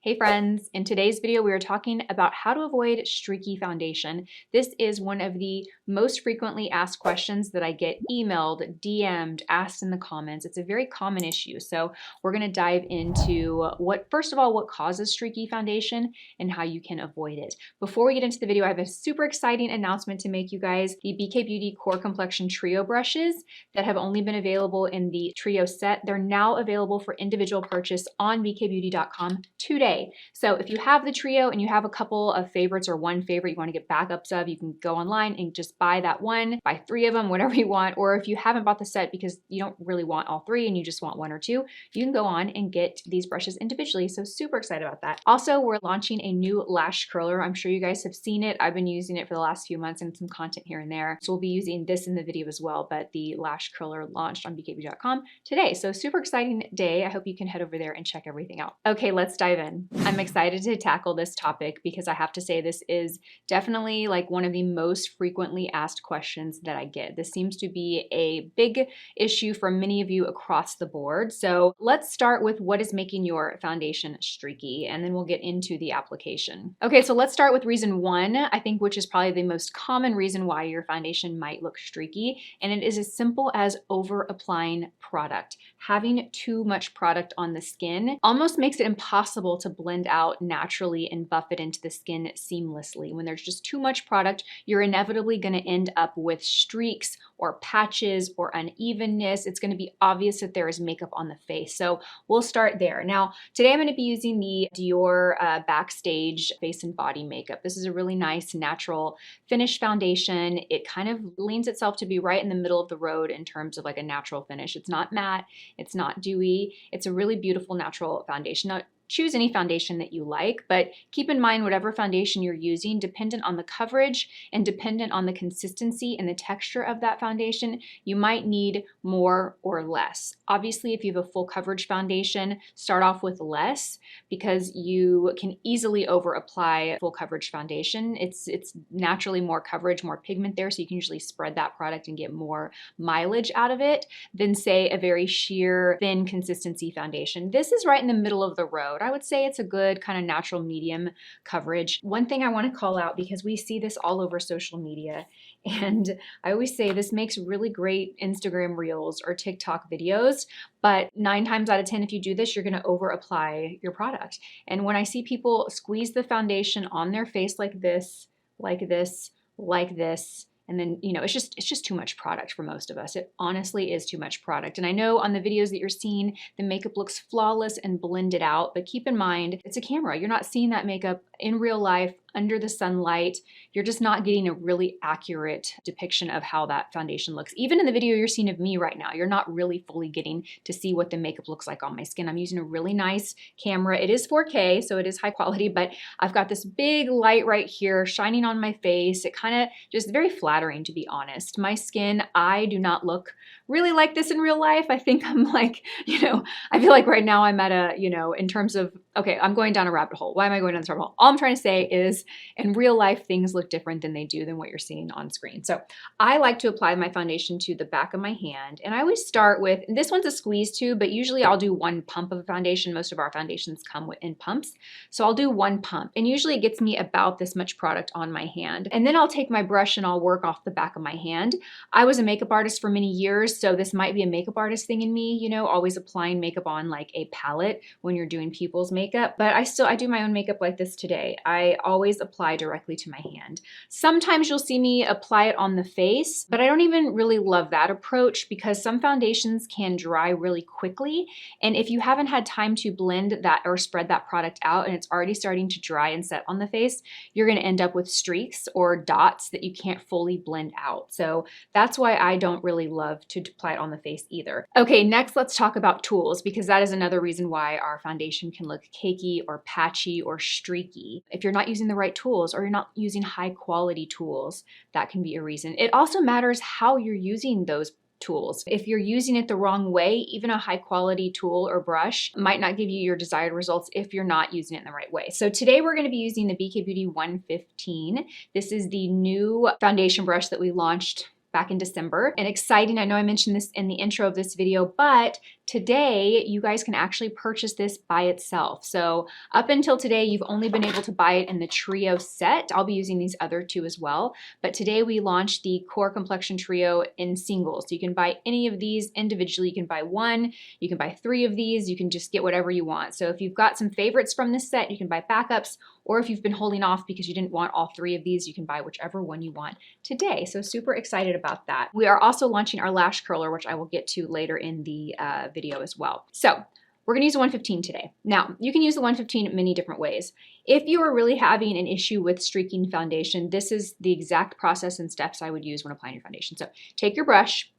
Hey friends, in today's video we are talking about how to avoid streaky foundation. This is one of the most frequently asked questions that I get emailed, DM'd, asked in the comments. It's a very common issue. So we're going to dive into first of all, what causes streaky foundation and how you can avoid it. Before we get into the video, I have a super exciting announcement to make you guys. The BK Beauty Core Complexion Trio brushes that have only been available in the Trio set, they're now available for individual purchase on bkbeauty.com today. So if you have the trio and you have a couple of favorites or one favorite you want to get backups of, you can go online and just buy that one, buy 3 of them, whatever you want. Or if you haven't bought the set because you don't really want all 3 and you just want 1 or 2, you can go on and get these brushes individually. So super excited about that. Also, we're launching a new lash curler. I'm sure you guys have seen it. I've been using it for the last few months and some content here and there. So we'll be using this in the video as well, but the lash curler launched on bkbeauty.com today. So super exciting day. I hope you can head over there and check everything out. Okay, let's dive in. I'm excited to tackle this topic because I have to say this is definitely like one of the most frequently asked questions that I get. This seems to be a big issue for many of you across the board. So let's start with what is making your foundation streaky, and then we'll get into the application. Okay, so let's start with reason 1, I think, which is probably the most common reason why your foundation might look streaky, and it is as simple as over applying product. Having too much product on the skin almost makes it impossible to blend out naturally and buff it into the skin seamlessly. When there's just too much product, you're inevitably going to end up with streaks or patches or unevenness. It's going to be obvious that there is makeup on the face. So we'll start there. Now, today I'm going to be using the DIOR Backstage face and body makeup. This is a really nice natural finish foundation. It kind of leans itself to be right in the middle of the road in terms of like a natural finish. It's not matte, it's not dewy. It's a really beautiful natural foundation. Now, choose any foundation that you like, but keep in mind whatever foundation you're using, dependent on the coverage and dependent on the consistency and the texture of that foundation, you might need more or less. Obviously, if you have a full coverage foundation, start off with less because you can easily over apply full coverage foundation. It's naturally more coverage, more pigment there, so you can usually spread that product and get more mileage out of it than say a very sheer, thin consistency foundation. This is right in the middle of the road. I would say it's a good kind of natural medium coverage. One thing I want to call out, because we see this all over social media, and I always say this makes really great Instagram reels or TikTok videos, but 9 times out of 10, if you do this, you're going to over apply your product. And when I see people squeeze the foundation on their face like this, like this, like this, and then, you know, it's just too much product for most of us. It honestly is too much product. And I know on the videos that you're seeing, the makeup looks flawless and blended out, but keep in mind, it's a camera. You're not seeing that makeup in real life under the sunlight. You're just not getting a really accurate depiction of how that foundation looks. Even in the video you're seeing of me right now, you're not really fully getting to see what the makeup looks like on my skin. I'm using a really nice camera. It is 4K, so it is high quality, but I've got this big light right here shining on my face. It kind of just very flattering, to be honest. My skin, I do not look really like this in real life. I think I'm like, you know, I feel like right now I'm at a, you know, in terms of, okay, I'm going down a rabbit hole. Why am I going down this rabbit hole? All I'm trying to say is in real life, things look different than they do than what you're seeing on screen. So I like to apply my foundation to the back of my hand. And I always start with, this one's a squeeze tube, but usually I'll do 1 pump of a foundation. Most of our foundations come in pumps. So I'll do 1 pump. And usually it gets me about this much product on my hand. And then I'll take my brush and I'll work off the back of my hand. I was a makeup artist for many years, so this might be a makeup artist thing in me, you know, always applying makeup on like a palette when you're doing people's makeup. But I do my own makeup like this today. I always apply directly to my hand. Sometimes you'll see me apply it on the face, but I don't even really love that approach because some foundations can dry really quickly. And if you haven't had time to blend that or spread that product out and it's already starting to dry and set on the face, you're going to end up with streaks or dots that you can't fully blend out. So that's why I don't really love to apply it on the face either. Okay, next let's talk about tools, because that is another reason why our foundation can look cakey or patchy or streaky. If you're not using the right tools or you're not using high quality tools, that can be a reason. It also matters how you're using those tools. If you're using it the wrong way, even a high quality tool or brush might not give you your desired results if you're not using it in the right way. So today we're going to be using the BK Beauty 115. This is the new foundation brush that we launched back in December. And exciting, I know I mentioned this in the intro of this video, but Today, you guys can actually purchase this by itself. So up until today, you've only been able to buy it in the Trio set. I'll be using these other two as well. But today we launched the Core Complexion Trio in singles. So you can buy any of these individually. You can buy one, you can buy 3 of these, you can just get whatever you want. So if you've got some favorites from this set, you can buy backups, or if you've been holding off because you didn't want all 3 of these, you can buy whichever one you want today. So super excited about that. We are also launching our lash curler, which I will get to later in the video as well. So we're gonna use the 115 today. Now, you can use the 115 many different ways. If you are really having an issue with streaking foundation, this is the exact process and steps I would use when applying your foundation. So take your brush,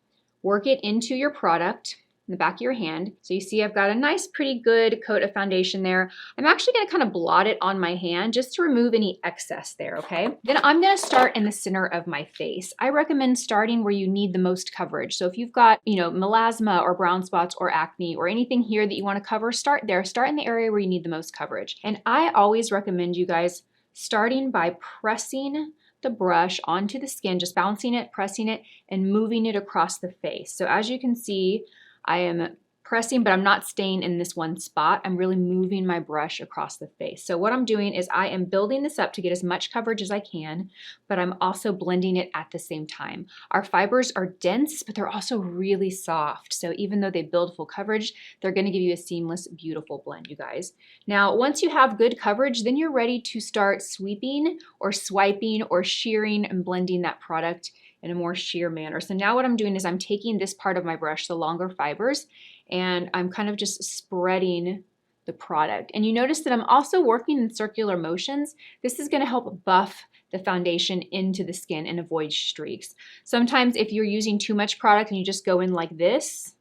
work it into your product, in the back of your hand. So you see I've got a nice, pretty good coat of foundation there. I'm actually gonna kind of blot it on my hand just to remove any excess there, okay? Then I'm gonna start in the center of my face. I recommend starting where you need the most coverage. So if you've got, melasma or brown spots or acne or anything here that you wanna cover, start there. Start in the area where you need the most coverage. And I always recommend you guys starting by pressing the brush onto the skin, just bouncing it, pressing it, and moving it across the face. So as you can see, I am pressing, but I'm not staying in this one spot. I'm really moving my brush across the face. So what I'm doing is I am building this up to get as much coverage as I can, but I'm also blending it at the same time. Our fibers are dense, but they're also really soft. So even though they build full coverage, they're gonna give you a seamless, beautiful blend, you guys. Now, once you have good coverage, then you're ready to start sweeping or swiping or shearing and blending that product in a more sheer manner. So now what I'm doing is I'm taking this part of my brush, the longer fibers, and I'm kind of just spreading the product. And you notice that I'm also working in circular motions. This is gonna help buff the foundation into the skin and avoid streaks. Sometimes if you're using too much product and you just go in like this,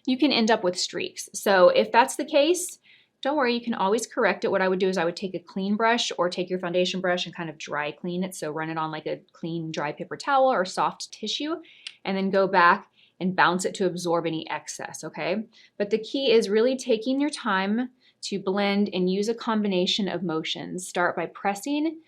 you can end up with streaks. So if that's the case, don't worry, you can always correct it. What I would do is I would take a clean brush or take your foundation brush and kind of dry clean it. So run it on like a clean dry paper towel or soft tissue, and then go back and bounce it to absorb any excess, okay? But the key is really taking your time to blend and use a combination of motions. Start by pressing,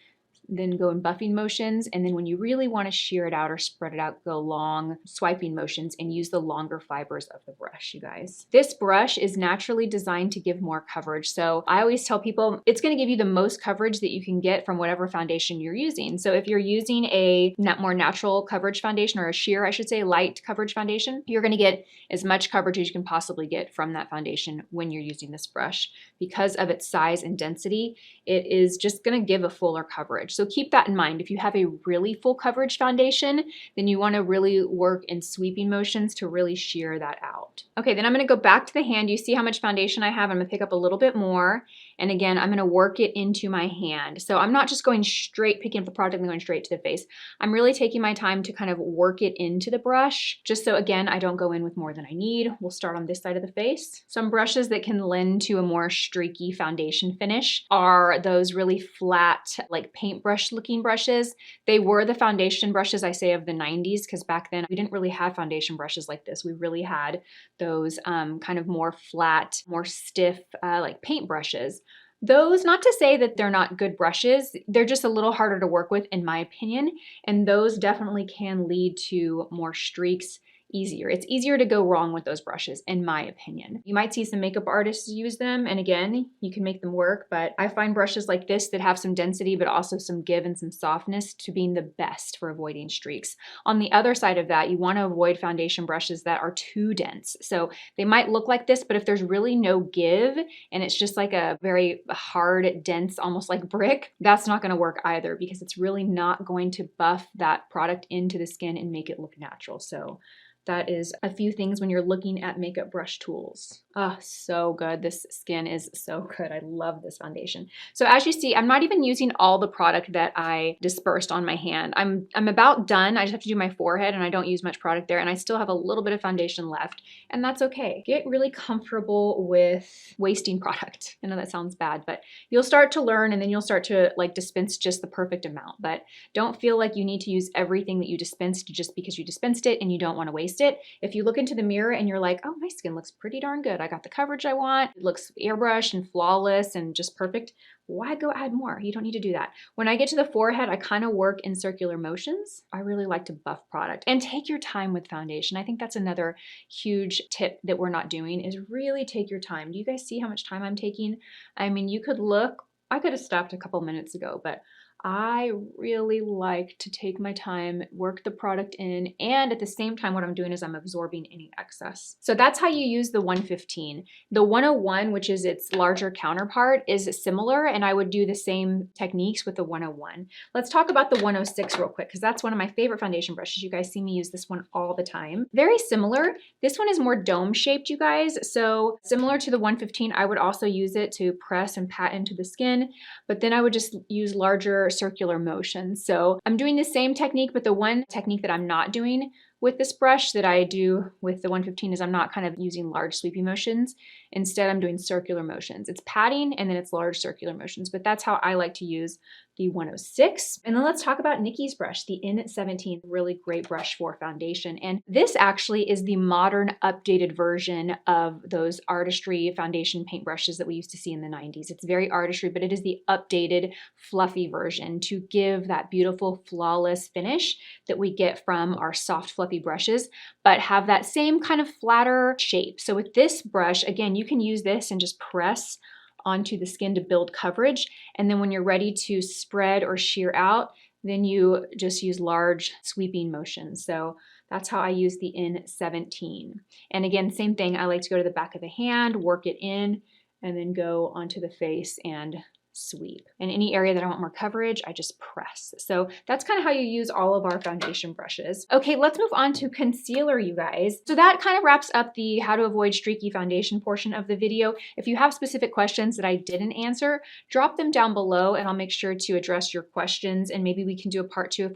then go in buffing motions, and then when you really want to shear it out or spread it out, go long swiping motions and use the longer fibers of the brush, you guys. This brush is naturally designed to give more coverage. So I always tell people it's going to give you the most coverage that you can get from whatever foundation you're using. So if you're using a more natural coverage foundation, or a sheer, I should say, light coverage foundation, you're going to get as much coverage as you can possibly get from that foundation when you're using this brush. Because of its size and density, it is just going to give a fuller coverage. So keep that in mind. If you have a really full coverage foundation, then you want to really work in sweeping motions to really shear that out. Okay, then I'm going to go back to the hand. You see how much foundation I have. I'm going to pick up a little bit more. And again, I'm going to work it into my hand. So I'm not just going straight, picking up the product and going straight to the face. I'm really taking my time to kind of work it into the brush, just so again, I don't go in with more than I need. We'll start on this side of the face. Some brushes that can lend to a more streaky foundation finish are those really flat, like paintbrush looking brushes. They were the foundation brushes, I say, of the 90s, because back then we didn't really have foundation brushes like this. We really had those kind of more flat, more stiff, like paint brushes. Those, not to say that they're not good brushes, they're just a little harder to work with in my opinion, and those definitely can lead to more streaks easier. It's easier to go wrong with those brushes, in my opinion. You might see some makeup artists use them, and again, you can make them work, but I find brushes like this that have some density, but also some give and some softness to being the best for avoiding streaks. On the other side of that, you want to avoid foundation brushes that are too dense. So they might look like this, but if there's really no give, and it's just like a very hard, dense, almost like brick, that's not going to work either, because it's really not going to buff that product into the skin and make it look natural. So that is a few things when you're looking at makeup brush tools. Oh, so good. This skin is so good. I love this foundation. So as you see, I'm not even using all the product that I dispersed on my hand. I'm about done. I just have to do my forehead, and I don't use much product there, and I still have a little bit of foundation left, and that's okay. Get really comfortable with wasting product. I know that sounds bad, but you'll start to learn, and then you'll start to like dispense just the perfect amount. But don't feel like you need to use everything that you dispensed just because you dispensed it and you don't want to waste it. If you look into the mirror and you're like, oh, my skin looks pretty darn good, that I got the coverage I want. It looks airbrushed and flawless and just perfect. Why go add more? You don't need to do that. When I get to the forehead, I kind of work in circular motions. I really like to buff product. And take your time with foundation. I think that's another huge tip that we're not doing, is really take your time. Do you guys see how much time I'm taking? I mean, you could look, I could have stopped a couple minutes ago, but I really like to take my time, work the product in, and at the same time what I'm doing is I'm absorbing any excess. So that's how you use the 115. The 101, which is its larger counterpart, is similar, and I would do the same techniques with the 101. Let's talk about the 106 real quick, because that's one of my favorite foundation brushes. You guys see me use this one all the time. Very similar. This one is more dome shaped, you guys. So similar to the 115, I would also use it to press and pat into the skin, but then I would just use larger circular motions. So I'm doing the same technique, but the one technique that I'm not doing with this brush that I do with the 115 is I'm not kind of using large sweepy motions. Instead, I'm doing circular motions. It's patting and then it's large circular motions, but that's how I like to use the 106. And then let's talk about Nikki's brush, the N17, really great brush for foundation. And this actually is the modern updated version of those artistry foundation paint brushes that we used to see in the 90s. It's very artistry, but it is the updated fluffy version to give that beautiful flawless finish that we get from our soft fluffy brushes, but have that same kind of flatter shape. So with this brush, again, you can use this and just press onto the skin to build coverage. And then when you're ready to spread or sheer out, then you just use large sweeping motions. So that's how I use the N17. And again, same thing. I like to go to the back of the hand, work it in, and then go onto the face and sweep. In any area that I want more coverage, I just press. So that's kind of how you use all of our foundation brushes. Okay, let's move on to concealer, you guys. So that kind of wraps up the how to avoid streaky foundation portion of the video. If you have specific questions that I didn't answer, drop them down below and I'll make sure to address your questions, and maybe we can do a part 2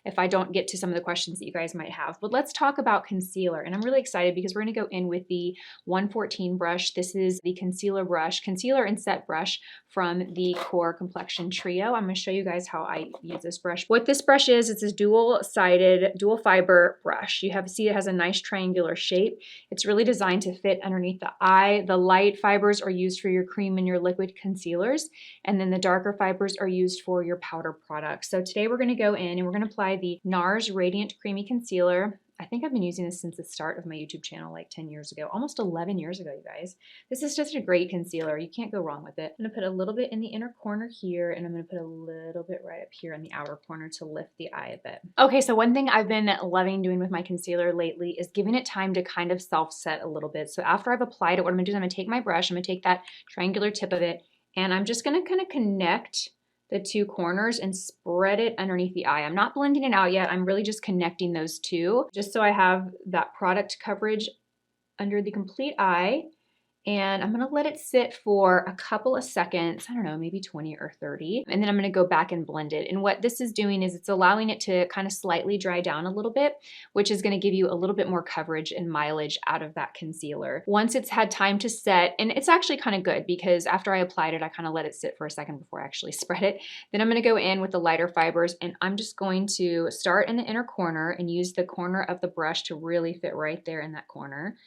if I don't get to some of the questions that you guys might have. But let's talk about concealer. And I'm really excited because we're going to go in with the 114 brush. This is the concealer and set brush from the Core Complexion Trio. I'm going to show you guys how I use this brush. What this brush is, it's this dual-sided, dual fiber brush. See it has a nice triangular shape. It's really designed to fit underneath the eye. The light fibers are used for your cream and your liquid concealers, and then the darker fibers are used for your powder products. So today we're going to go in and we're going to apply the NARS Radiant Creamy Concealer. I think I've been using this since the start of my YouTube channel, like 10 years ago, almost 11 years ago, you guys. This is just a great concealer. You can't go wrong with it. I'm gonna put a little bit in the inner corner here, and I'm gonna put a little bit right up here in the outer corner to lift the eye a bit. Okay, so one thing I've been loving doing with my concealer lately is giving it time to kind of self-set a little bit. So after I've applied it, what I'm gonna do is I'm gonna take my brush, I'm gonna take that triangular tip of it, and I'm just gonna kind of connect the two corners and spread it underneath the eye. I'm not blending it out yet. I'm really just connecting those two, just so I have that product coverage under the complete eye. And I'm gonna let it sit for a couple of seconds, I don't know, maybe 20 or 30, and then I'm gonna go back and blend it. And what this is doing is it's allowing it to kind of slightly dry down a little bit, which is gonna give you a little bit more coverage and mileage out of that concealer. Once it's had time to set, and it's actually kind of good because after I applied it, I kind of let it sit for a second before I actually spread it. Then I'm gonna go in with the lighter fibers, and I'm just going to start in the inner corner and use the corner of the brush to really fit right there in that corner.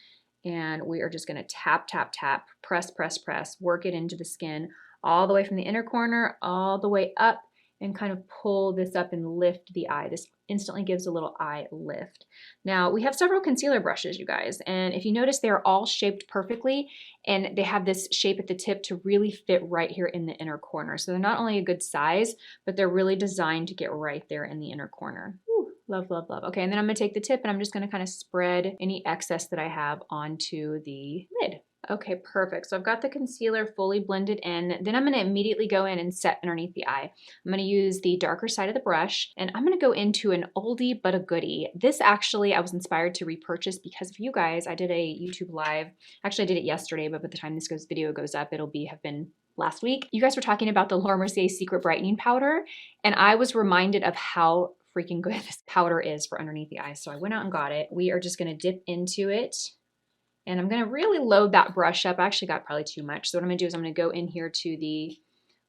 And we are just going to tap, tap, tap, press, press, press, work it into the skin all the way from the inner corner all the way up, and kind of pull this up and lift the eye. This instantly gives a little eye lift. Now we have several concealer brushes, you guys, and if you notice, they're all shaped perfectly, and they have this shape at the tip to really fit right here in the inner corner. So they're not only a good size, but they're really designed to get right there in the inner corner. Woo. Love, love, love. Okay, and then I'm gonna take the tip and I'm just gonna kind of spread any excess that I have onto the lid. Okay, perfect. So I've got the concealer fully blended in. Then I'm gonna immediately go in and set underneath the eye. I'm gonna use the darker side of the brush, and I'm gonna go into an oldie but a goodie. This actually, I was inspired to repurchase because of you guys. I did a YouTube live. Actually, I did it yesterday, but by the time this video goes up, it'll have been last week. You guys were talking about the Mercier Secret Brightening Powder, and I was reminded of how freaking good this powder is for underneath the eyes. So I went out and got it. We are just gonna dip into it, and I'm gonna really load that brush up. I actually got probably too much. So what I'm gonna do is I'm gonna go in here to the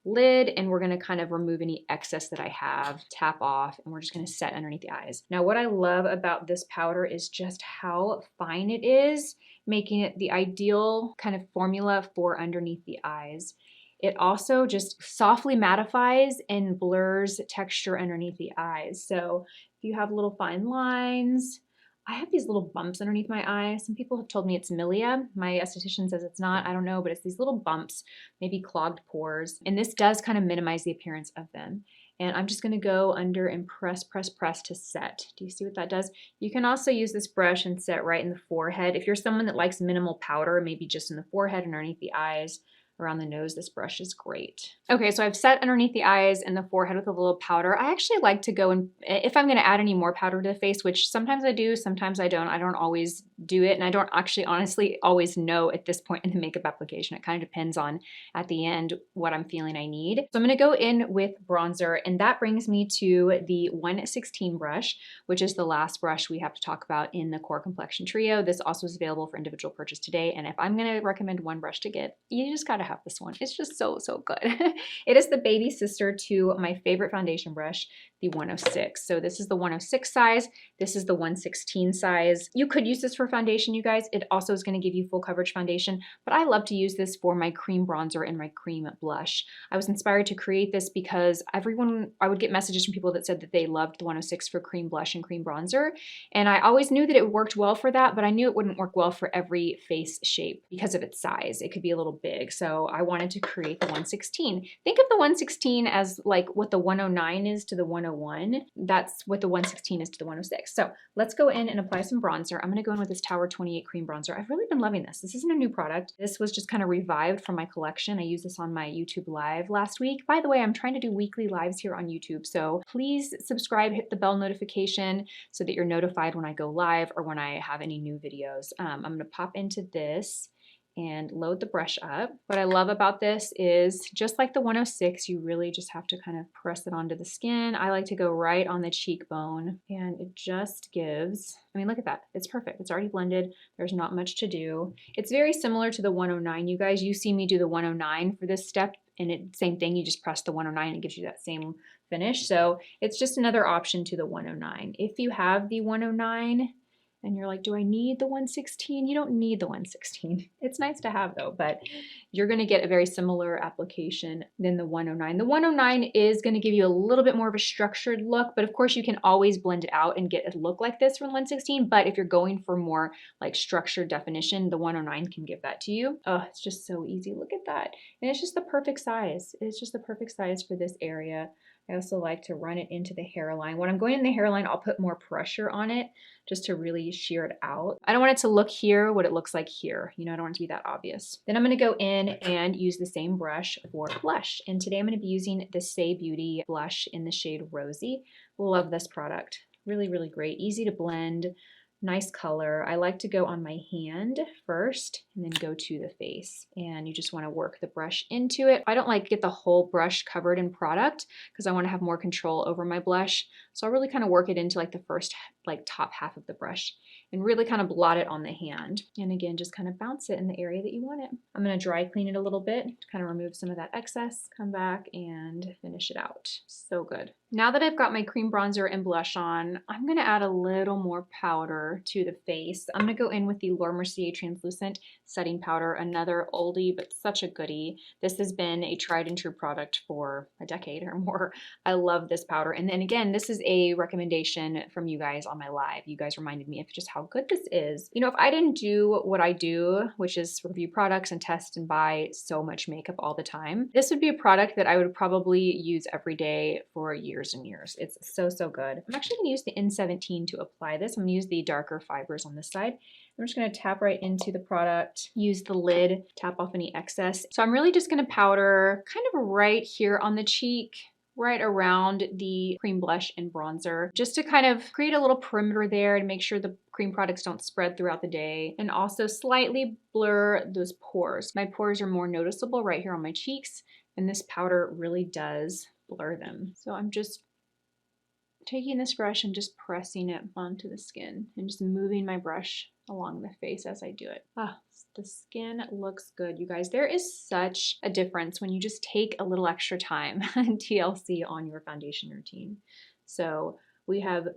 lid, and we're gonna kind of remove any excess that I have, tap off, and we're just gonna set underneath the eyes. Now, what I love about this powder is just how fine it is, making it the ideal kind of formula for underneath the eyes. It also just softly mattifies and blurs texture underneath the eyes. So if you have little fine lines, I have these little bumps underneath my eye. Some people have told me it's milia. My esthetician says it's not. I don't know, but it's these little bumps, maybe clogged pores. And this does kind of minimize the appearance of them. And I'm just gonna go under and press, press, press to set. Do you see what that does? You can also use this brush and set right in the forehead. If you're someone that likes minimal powder, maybe just in the forehead and underneath the eyes, around the nose, this brush is great. Okay, so I've set underneath the eyes and the forehead with a little powder. I actually like to go and, if I'm gonna add any more powder to the face, which sometimes I do, sometimes I don't always do it, and I don't actually honestly always know at this point in the makeup application. It kind of depends on, at the end, what I'm feeling I need. So I'm gonna go in with bronzer, and that brings me to the 116 brush, which is the last brush we have to talk about in the Core Complexion Trio. This also is available for individual purchase today, and if I'm gonna recommend one brush to get, you just gotta have this one. It's just so, so good. It is the baby sister to my favorite foundation brush, the 106. So this is the 106 size. This is the 116 size. You could use this for foundation, you guys. It also is going to give you full coverage foundation, but I love to use this for my cream bronzer and my cream blush. I was inspired to create this because I would get messages from people that said that they loved the 106 for cream blush and cream bronzer. And I always knew that it worked well for that, but I knew it wouldn't work well for every face shape because of its size. It could be a little big. So I wanted to create the 116. Think of the 116 as like what the 109 is to the 101. That's what the 116 is to the 106. So let's go in and apply some bronzer. I'm going to go in with this Tower 28 cream bronzer. I've really been loving this. This isn't a new product. This was just kind of revived from my collection. I used this on my YouTube live last week. By the way, I'm trying to do weekly lives here on YouTube. So please subscribe, hit the bell notification so that you're notified when I go live or when I have any new videos. I'm going to pop into this and load the brush up. What I love about this is just like the 106, you really just have to kind of press it onto the skin. I like to go right on the cheekbone, and it just gives, I mean, look at that. It's perfect. It's already blended. There's not much to do. It's very similar to the 109. You guys, you see me do the 109 for this step, and same thing, you just press the 109, it gives you that same finish. So it's just another option to the 109. If you have the 109, and you're like, do I need the 116? You don't need the 116. It's nice to have though, but you're gonna get a very similar application than the 109. The 109 is gonna give you a little bit more of a structured look, but of course you can always blend it out and get a look like this from 116, but if you're going for more like structured definition, the 109 can give that to you. Oh, it's just so easy, look at that. And it's just the perfect size. It's just the perfect size for this area. I also like to run it into the hairline. When I'm going in the hairline, I'll put more pressure on it just to really shear it out. I don't want it to look here what it looks like here. You know, I don't want it to be that obvious. Then I'm gonna go in and use the same brush for blush. And today I'm gonna be using the SAIE Beauty blush in the shade Rosy. Love this product. Really, really great. Easy to blend. Nice color. I like to go on my hand first and then go to the face. And you just want to work the brush into it. I don't like get the whole brush covered in product because I want to have more control over my blush. So I'll really kind of work it into like the first like top half of the brush and really kind of blot it on the hand. And again, just kind of bounce it in the area that you want it. I'm going to dry clean it a little bit to kind of remove some of that excess, come back and finish it out. So good. Now that I've got my cream bronzer and blush on, I'm going to add a little more powder to the face. I'm going to go in with the Mercier Translucent Setting Powder, another oldie, but such a goodie. This has been a tried and true product for a decade or more. I love this powder. And then again, this is a recommendation from you guys on my live. You guys reminded me of just how good this is. You know, if I didn't do what I do, which is review products and test and buy so much makeup all the time, this would be a product that I would probably use every day for years and years. It's so, so good. I'm actually gonna use the N17 to apply this. I'm gonna use the darker fibers on this side. I'm just gonna tap right into the product, use the lid, tap off any excess. So I'm really just gonna powder kind of right here on the cheek, right around the cream blush and bronzer, just to kind of create a little perimeter there to make sure the cream products don't spread throughout the day, and also slightly blur those pores. My pores are more noticeable right here on my cheeks, and this powder really does blur them. So I'm just taking this brush and just pressing it onto the skin and just moving my brush along the face as I do it. Ah, The skin looks good, you guys. There is such a difference when you just take a little extra time TLC on your foundation routine. So we have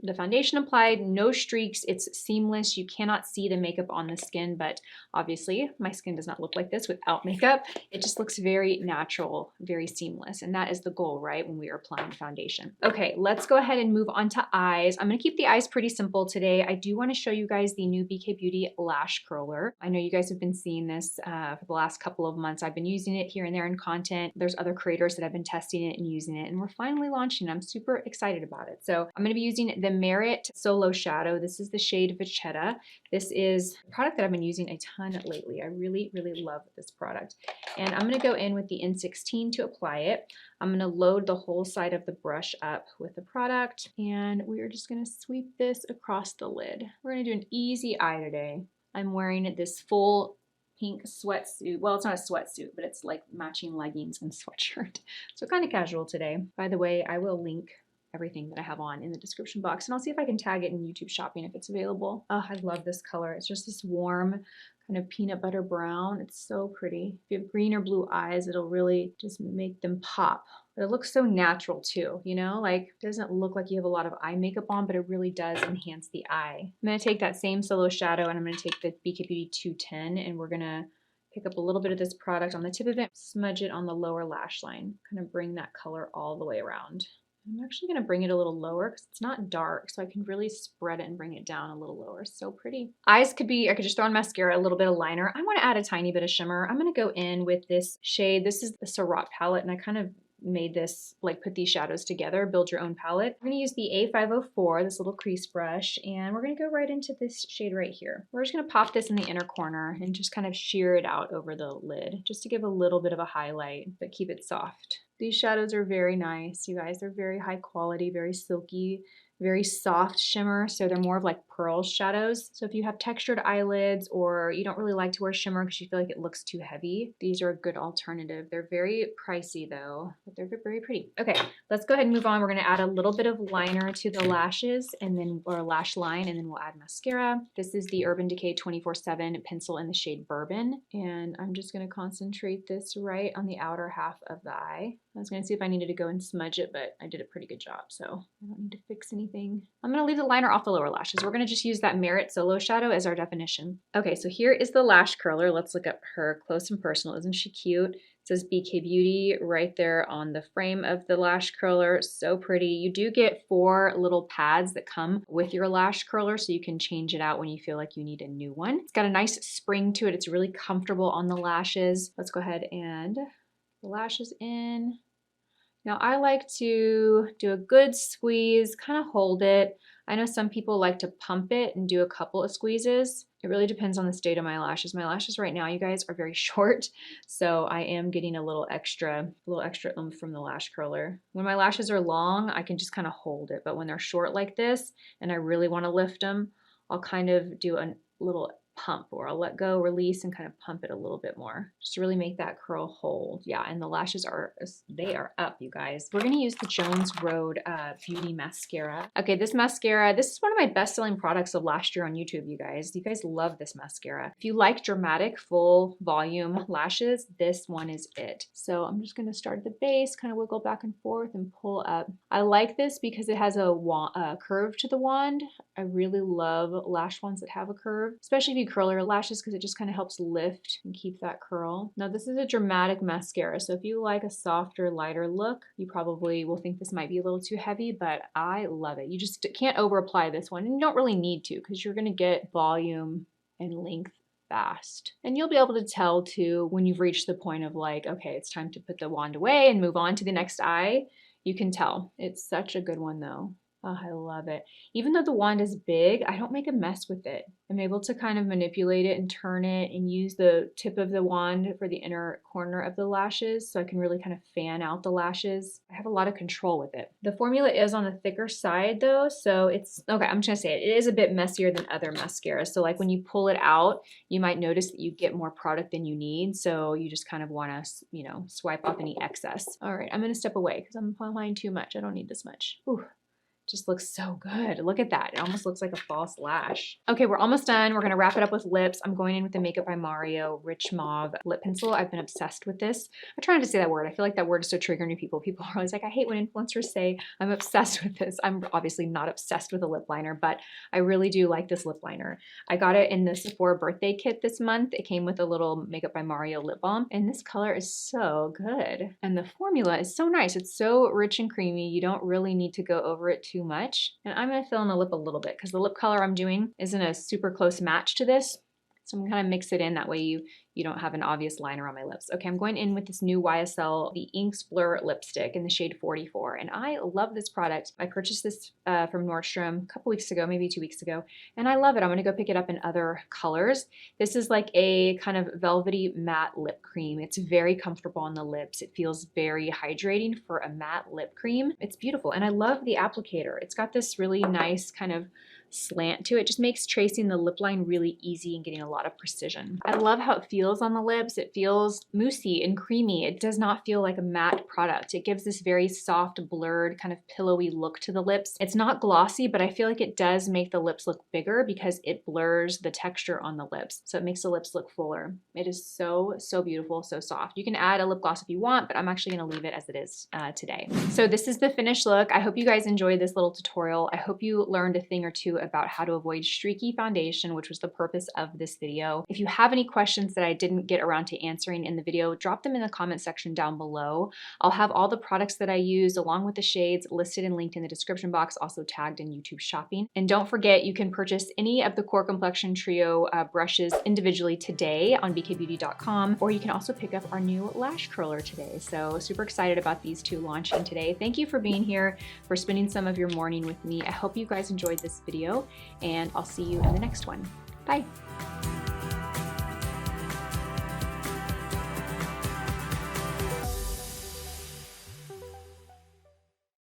the foundation applied, no streaks, it's seamless. You cannot see the makeup on the skin, but obviously my skin does not look like this without makeup. It just looks very natural, very seamless, and that is the goal, right, when we are applying foundation. Okay, let's go ahead and move on to eyes. I'm gonna keep the eyes pretty simple today. I do wanna show you guys the new BK Beauty Lash Curler. I know you guys have been seeing this for the last couple of months. I've been using it here and there in content. There's other creators that have been testing it and using it, and we're finally launching it. I'm super excited about it. So I'm gonna be using the Merit Solo Shadow. This is the shade Vachetta. This is a product that I've been using a ton lately. I really, really love this product. And I'm gonna go in with the N16 to apply it. I'm gonna load the whole side of the brush up with the product, and we are just gonna sweep this across the lid. We're gonna do an easy eye today. I'm wearing this full pink sweatsuit. Well, it's not a sweatsuit, but it's like matching leggings and sweatshirt. So kind of casual today. By the way, I will link everything that I have on in the description box, and I'll see if I can tag it in YouTube Shopping if it's available. Oh, I love this color. It's just this warm kind of peanut butter brown. It's so pretty. If you have green or blue eyes, it'll really just make them pop. But it looks so natural too, you know, like it doesn't look like you have a lot of eye makeup on, but it really does enhance the eye. I'm gonna take that same Solo Shadow and I'm gonna take the BK Beauty 210, and we're gonna pick up a little bit of this product on the tip of it, smudge it on the lower lash line, kind of bring that color all the way around. I'm actually going to bring it a little lower because it's not dark, so I can really spread it and bring it down a little lower. So pretty. Eyes could be, I could just throw on mascara, a little bit of liner. I want to add a tiny bit of shimmer. I'm going to go in with this shade. This is the SURRAT palette, and I kind of made this, like put these shadows together, build your own palette. I'm going to use the A504, this little crease brush, and we're going to go right into this shade right here. We're just going to pop this in the inner corner and just kind of sheer it out over the lid, just to give a little bit of a highlight, but keep it soft. These shadows are very nice, you guys. They're very high quality, very silky, very soft shimmer, so they're more of like pearl shadows. So if you have textured eyelids or you don't really like to wear shimmer because you feel like it looks too heavy, these are a good alternative. They're very pricey though, but they're very pretty. Okay, let's go ahead and move on. We're gonna add a little bit of liner to the lashes and then, or lash line, and then we'll add mascara. This is the Urban Decay 24/7 pencil in the shade Bourbon, and I'm just gonna concentrate this right on the outer half of the eye. I was gonna see if I needed to go and smudge it, but I did a pretty good job, so I don't need to fix anything. I'm gonna leave the liner off the lower lashes. We're gonna just use that Merit Solo Shadow as our definition. Okay, so here is the lash curler. Let's look up her close and personal. Isn't she cute? It says BK Beauty right there on the frame of the lash curler. So pretty. You do get 4 little pads that come with your lash curler, so you can change it out when you feel like you need a new one. It's got a nice spring to it. It's really comfortable on the lashes. Let's go ahead and the lashes in. Now I like to do a good squeeze, kind of hold it. I know some people like to pump it and do a couple of squeezes. It really depends on the state of my lashes. My lashes right now, you guys, are very short, so I am getting a little extra oomph from the lash curler. When my lashes are long, I can just kind of hold it, but when they're short like this and I really want to lift them, I'll kind of do a little pump, or I'll let go, release, and kind of pump it a little bit more just to really make that curl hold. Yeah, and the lashes are, they are up, you guys. We're gonna use the Jones Road Beauty Mascara. Okay, this mascara, this is one of my best-selling products of last year on YouTube, you guys. You guys love this mascara. If you like dramatic, full volume lashes, this one is it. So I'm just gonna start at the base, kind of wiggle back and forth and pull up. I like this because it has a curve to the wand. I really love lash wands that have a curve, especially if you curl your lashes, because it just kind of helps lift and keep that curl. Now this is a dramatic mascara, so if you like a softer, lighter look, you probably will think this might be a little too heavy, but I love it. You just can't over apply this one, and you don't really need to, because you're gonna get volume and length fast. And you'll be able to tell too when you've reached the point of like, okay, it's time to put the wand away and move on to the next eye. You can tell. It's such a good one though. Oh, I love it. Even though the wand is big, I don't make a mess with it. I'm able to kind of manipulate it and turn it and use the tip of the wand for the inner corner of the lashes, so I can really kind of fan out the lashes. I have a lot of control with it. The formula is on the thicker side though, so it's, okay, I'm just gonna say it. It is a bit messier than other mascaras. So like when you pull it out, you might notice that you get more product than you need. So you just kind of wanna, you know, swipe off any excess. All right, I'm gonna step away because I'm applying too much. I don't need this much. Ooh. Just looks so good. Look at that. It almost looks like a false lash. Okay, we're almost done. We're gonna wrap it up with lips. I'm going in with the Makeup by Mario Rich Mauve lip pencil. I've been obsessed with this. I try not to say that word. I feel like that word is so triggering to people. People are always like, I hate when influencers say I'm obsessed with this. I'm obviously not obsessed with a lip liner, but I really do like this lip liner. I got it in the Sephora birthday kit this month. It came with a little Makeup by Mario lip balm, and this color is so good. And the formula is so nice. It's so rich and creamy. You don't really need to go over it too much. And I'm gonna fill in the lip a little bit because the lip color I'm doing isn't a super close match to this. So I'm gonna mix it in, that way you don't have an obvious liner on my lips. Okay, I'm going in with this new YSL, the Inks Blur lipstick in the shade 44. And I love this product. I purchased this from Nordstrom a couple weeks ago, maybe 2 weeks ago. And I love it. I'm gonna go pick it up in other colors. This is like a kind of velvety matte lip cream. It's very comfortable on the lips. It feels very hydrating for a matte lip cream. It's beautiful. And I love the applicator. It's got this really nice kind of slant to it. Just makes tracing the lip line really easy and getting a lot of precision. I love how it feels on the lips. It feels moussey and creamy. It does not feel like a matte product. It gives this very soft, blurred, kind of pillowy look to the lips. It's not glossy, but I feel like it does make the lips look bigger because it blurs the texture on the lips. So it makes the lips look fuller. It is so, so beautiful, so soft. You can add a lip gloss if you want, but I'm actually gonna leave it as it is today. So this is the finished look. I hope you guys enjoyed this little tutorial. I hope you learned a thing or two about how to avoid streaky foundation, which was the purpose of this video. If you have any questions that I didn't get around to answering in the video, drop them in the comment section down below. I'll have all the products that I used along with the shades listed and linked in the description box, also tagged in YouTube shopping. And don't forget, you can purchase any of the Core Complexion Trio brushes individually today on bkbeauty.com, or you can also pick up our new lash curler today. So super excited about these two launching today. Thank you for being here, for spending some of your morning with me. I hope you guys enjoyed this video, and I'll see you in the next one. Bye.